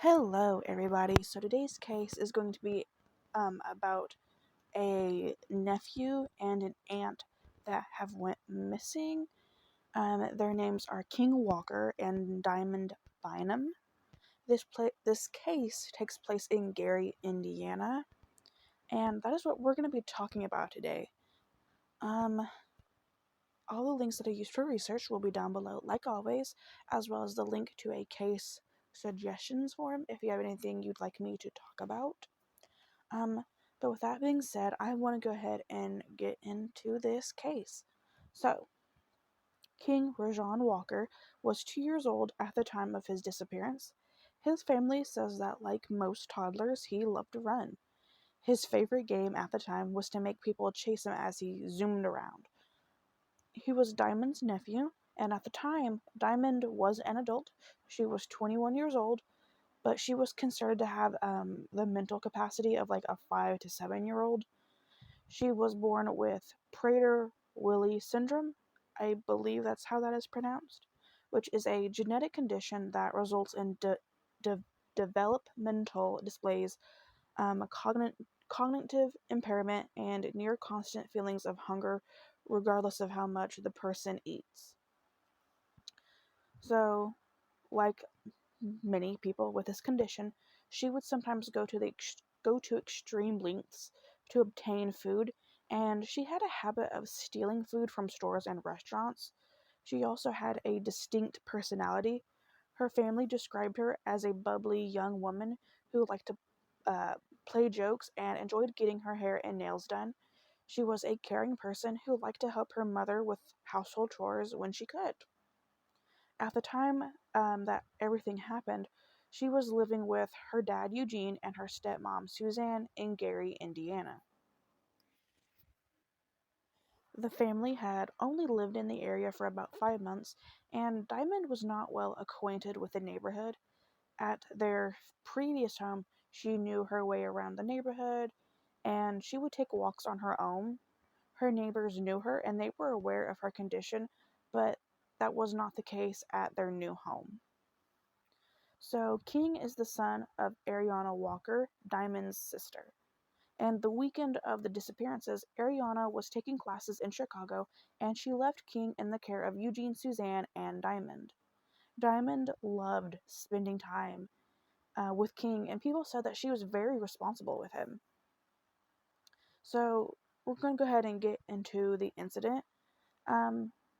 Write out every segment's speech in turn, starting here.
Hello, everybody. So today's case is going to be about a nephew and an aunt that have went missing. Their names are King Walker and Diamond Bynum. This case takes place in Gary, Indiana, and that is what we're going to be talking about today. Um, all the links that I used for research will be down below, like always, as well as the link to a case suggestions form if you have anything you'd like me to talk about. But with that being said, I want to go ahead and get into this case. So, King Rajon Walker was 2 years old at the time of his disappearance. His family says that, like most toddlers, he loved to run. His favorite game at the time was to make people chase him as he zoomed around. He was Diamond's nephew, and at the time, Diamond was an adult. She was 21 years old, but she was considered to have the mental capacity of like a 5 to 7 year old. She was born with Prader-Willi syndrome. I believe that's how that is pronounced, which is a genetic condition that results in developmental displays, cognitive impairment, and near constant feelings of hunger, regardless of how much the person eats. So, like many people with this condition, she would sometimes go to extreme lengths to obtain food, and she had a habit of stealing food from stores and restaurants. She also had a distinct personality. Her family described her as a bubbly young woman who liked to play jokes and enjoyed getting her hair and nails done. She was a caring person who liked to help her mother with household chores when she could. At the time that everything happened, she was living with her dad Eugene and her stepmom Suzanne in Gary, Indiana. The family had only lived in the area for about 5 months, and Diamond was not well acquainted with the neighborhood. At their previous home, she knew her way around the neighborhood, and she would take walks on her own. Her neighbors knew her and they were aware of her condition, but that was not the case at their new home. So, King is the son of Ariana Walker, Diamond's sister. And the weekend of the disappearances, Ariana was taking classes in Chicago and she left King in the care of Eugene, Suzanne, and Diamond. Diamond loved spending time with King, and people said that she was very responsible with him. So, we're going to go ahead and get into the incident.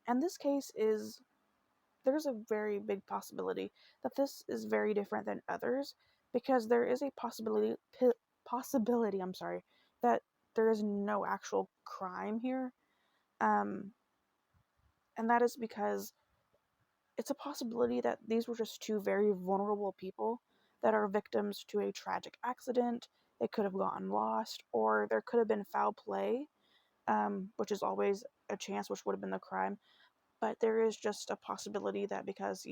And this case is there's a very big possibility that this is very different than others because there is a possibility, that there is no actual crime here. Um, and that is because it's a possibility that these were just two very vulnerable people that are victims to a tragic accident. They could have gotten lost, or there could have been foul play, which is always a chance, which would have been the crime. But there is just a possibility that because,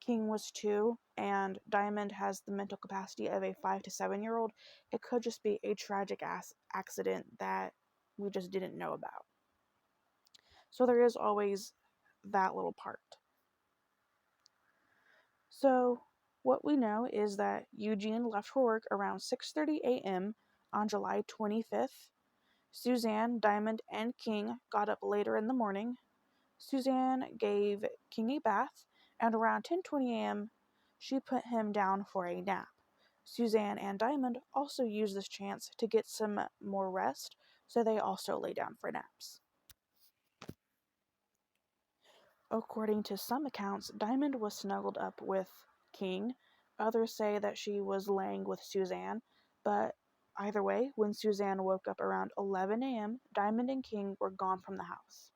King was 2 and Diamond has the mental capacity of a 5 to 7 year old, it could just be a tragic accident that we just didn't know about. So there is always that little part. So what we know is that Eugene left for work around 6:30 a.m. on July 25th. Suzanne, Diamond, and King got up later in the morning. Suzanne gave King a bath, and around 10:20 a.m., she put him down for a nap. Suzanne and Diamond also used this chance to get some more rest, so they also lay down for naps. According to some accounts, Diamond was snuggled up with King. Others say that she was laying with Suzanne, but either way, when Suzanne woke up around 11 a.m., Diamond and King were gone from the house.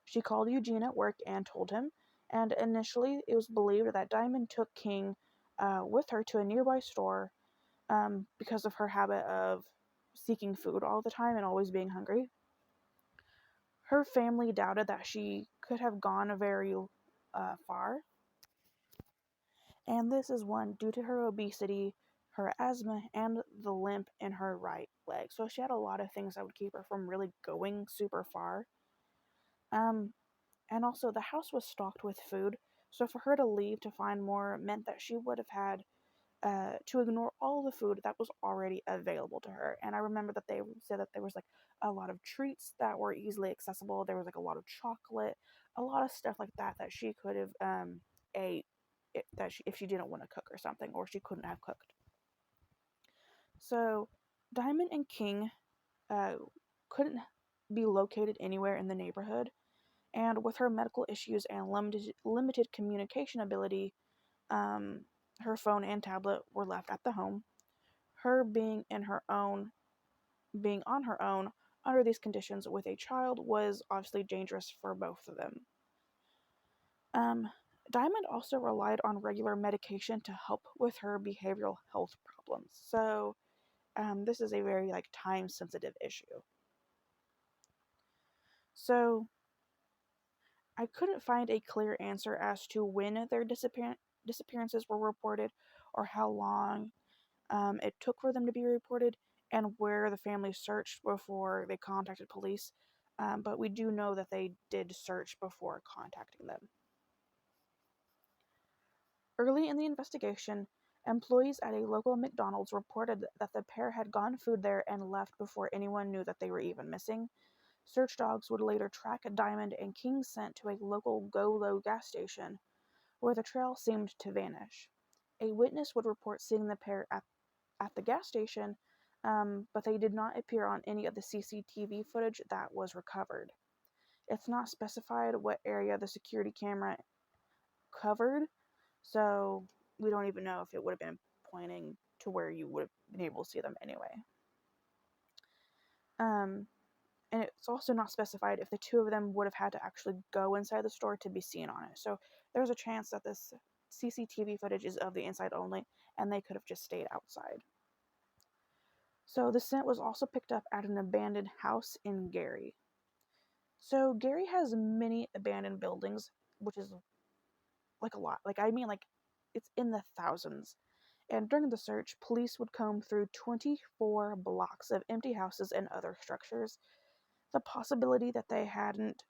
She called Eugene at work and told him, and initially it was believed that Diamond took King with her to a nearby store because of her habit of seeking food all the time and always being hungry. Her family doubted that she could have gone very far, and this is one due to her obesity, her asthma, and the limp in her right leg. So she had a lot of things that would keep her from really going super far. Um, And also, the house was stocked with food, so for her to leave to find more meant that she would have had to ignore all the food that was already available to her. And I remember that they said that there was like a lot of treats that were easily accessible. There was like a lot of chocolate, a lot of stuff like that that she could have ate if she didn't want to cook or something, or she couldn't have cooked. So Diamond and King uh, couldn't be located anywhere in the neighborhood, and with her medical issues and limited communication ability, um, her phone and tablet were left at the home. Her being on her own under these conditions with a child was obviously dangerous for both of them. Um, Diamond also relied on regular medication to help with her behavioral health problems. So this is a very like time sensitive issue. So I couldn't find a clear answer as to when their disappearances were reported or how long it took for them to be reported and where the family searched before they contacted police. But we do know that they did search before contacting them. Early in the investigation, employees at a local McDonald's reported that the pair had gone food there and left before anyone knew that they were even missing. Search dogs would later track Diamond and King's scent to a local Go-Low gas station, where the trail seemed to vanish. A witness would report seeing the pair at the gas station, but they did not appear on any of the CCTV footage that was recovered. It's not specified what area the security camera covered, so we don't even know if it would have been pointing to where you would have been able to see them anyway. Um, and it's also not specified if the two of them would have had to actually go inside the store to be seen on it. So there's a chance that this CCTV footage is of the inside only, and they could have just stayed outside. So the scent was also picked up at an abandoned house in Gary. So Gary has many abandoned buildings, which is like a lot. Like it's in the thousands. And during the search, police would comb through 24 blocks of empty houses and other structures. The possibility that they hadn't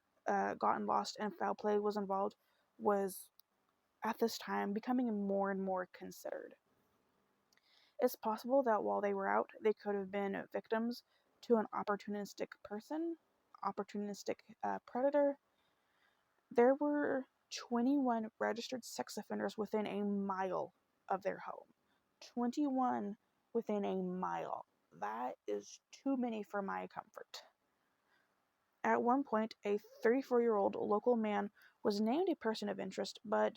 gotten lost and foul play was involved was, at this time, becoming more and more considered. It's possible that while they were out, they could have been victims to an opportunistic predator. There were 21 registered sex offenders within a mile of their home. 21 within a mile. That is too many for my comfort. At one point, a 34-year-old local man was named a person of interest, but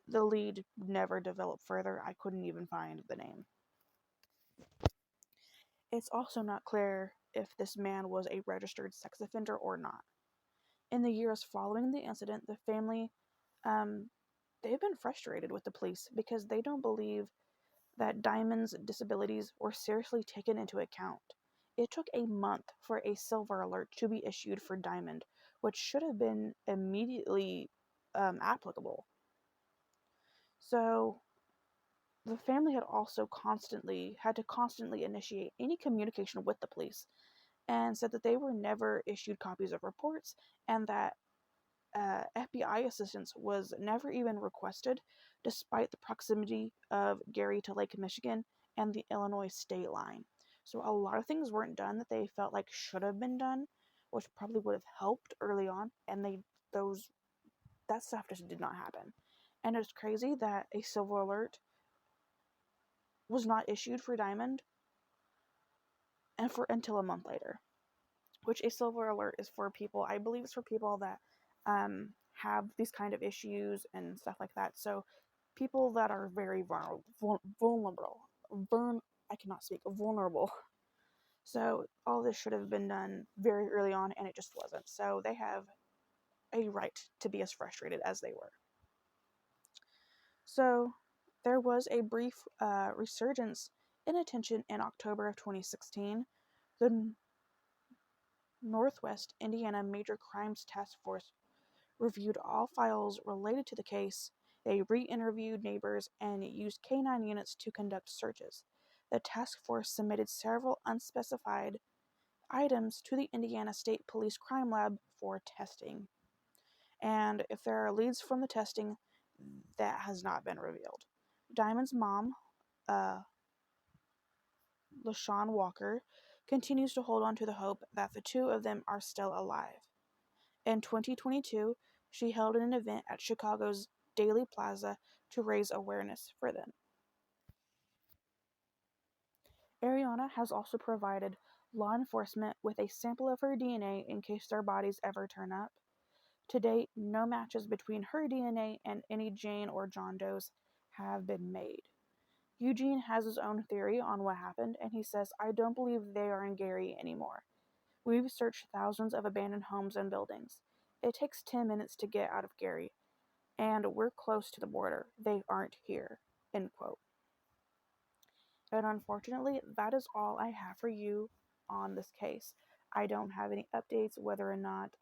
the lead never developed further. I couldn't even find the name. It's also not clear if this man was a registered sex offender or not. In the years following the incident, the family, they've been frustrated with the police because they don't believe that Diamond's disabilities were seriously taken into account. It took a month for a silver alert to be issued for Diamond, which should have been immediately applicable. So the family had to constantly initiate any communication with the police, and said that they were never issued copies of reports, and that FBI assistance was never even requested, despite the proximity of Gary to Lake Michigan and the Illinois state line. So a lot of things weren't done that they felt like should have been done, which probably would have helped early on, and that stuff just did not happen. And it's crazy that a silver alert was not issued for Diamond and for until a month later. Which a silver alert is for people, I believe it's for people that have these kind of issues and stuff like that. So people that are very vulnerable. So all this should have been done very early on, and it just wasn't. So they have a right to be as frustrated as they were. So there was a brief resurgence in attention in October of 2016. The Northwest Indiana Major Crimes Task Force reviewed all files related to the case. They re-interviewed neighbors and used canine units to conduct searches. The task force submitted several unspecified items to the Indiana State Police Crime Lab for testing. And if there are leads from the testing, that has not been revealed. Diamond's mom LaShawn Walker, continues to hold on to the hope that the two of them are still alive. In 2022, she held an event at Chicago's Daley Plaza to raise awareness for them. Ariana has also provided law enforcement with a sample of her DNA in case their bodies ever turn up. To date, no matches between her DNA and any Jane or John Doe's have been made. Eugene has his own theory on what happened, and he says, "I don't believe they are in Gary anymore. We've searched thousands of abandoned homes and buildings. It takes 10 minutes to get out of Gary, and we're close to the border. They aren't here." End quote. And unfortunately, that is all I have for you on this case. I don't have any updates whether or not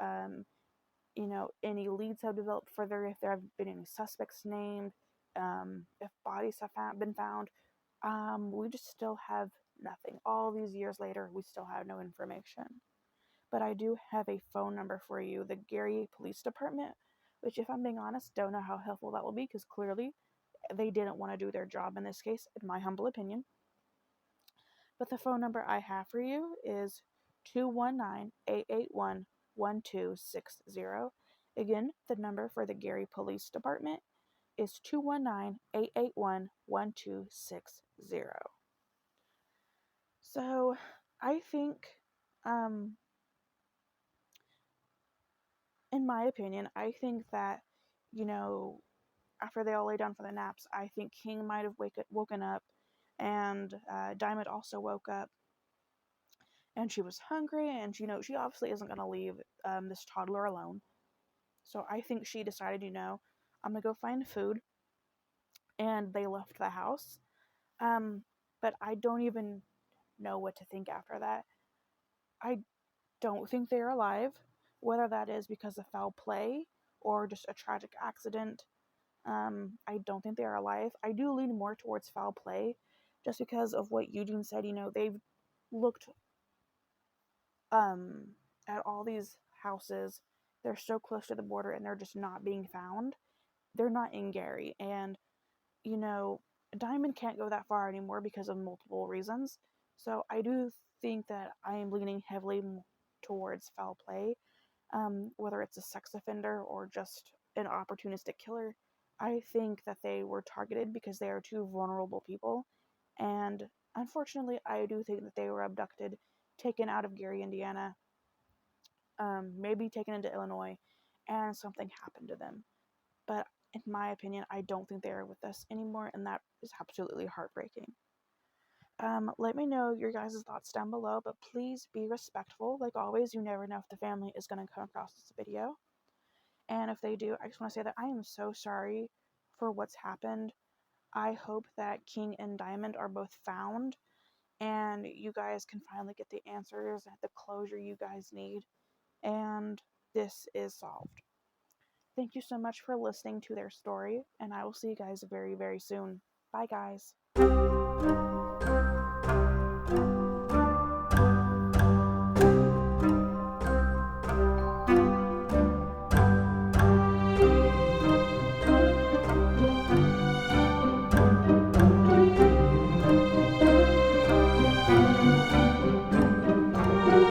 any leads have developed further, if there have been any suspects named, if bodies have been found. We just still have nothing. All these years later, we still have no information. But I do have a phone number for you, the Gary Police Department, which, if I'm being honest, don't know how helpful that will be, because clearly they didn't want to do their job in this case, in my humble opinion. But the phone number I have for you is 219-881-1260. Again, the number for the Gary Police Department is 219-881-1260. So I think, in my opinion, I think that, after they all lay down for the naps, I think King might have woken up, and Diamond also woke up, and she was hungry, and she obviously isn't going to leave this toddler alone. So I think she decided, I'm going to go find food, and they left the house. But I don't even know what to think after that. I don't think they're alive, whether that is because of foul play or just a tragic accident. I don't think they are alive. I do lean more towards foul play, just because of what Eugene said. They've looked at all these houses. They're so close to the border, and they're just not being found. They're not in Gary, and Diamond can't go that far anymore because of multiple reasons. So I do think that I am leaning heavily towards foul play, whether it's a sex offender or just an opportunistic killer. I think that they were targeted because they are two vulnerable people, and unfortunately, I do think that they were abducted, taken out of Gary, Indiana, maybe taken into Illinois, and something happened to them. But in my opinion, I don't think they are with us anymore, and that is absolutely heartbreaking. Let me know your guys' thoughts down below, but please be respectful. Like always, you never know if the family is going to come across this video. And if they do, I just want to say that I am so sorry for what's happened. I hope that King and Diamond are both found, and you guys can finally get the answers and the closure you guys need, and this is solved. Thank you so much for listening to their story, and I will see you guys very, very soon. Bye, guys.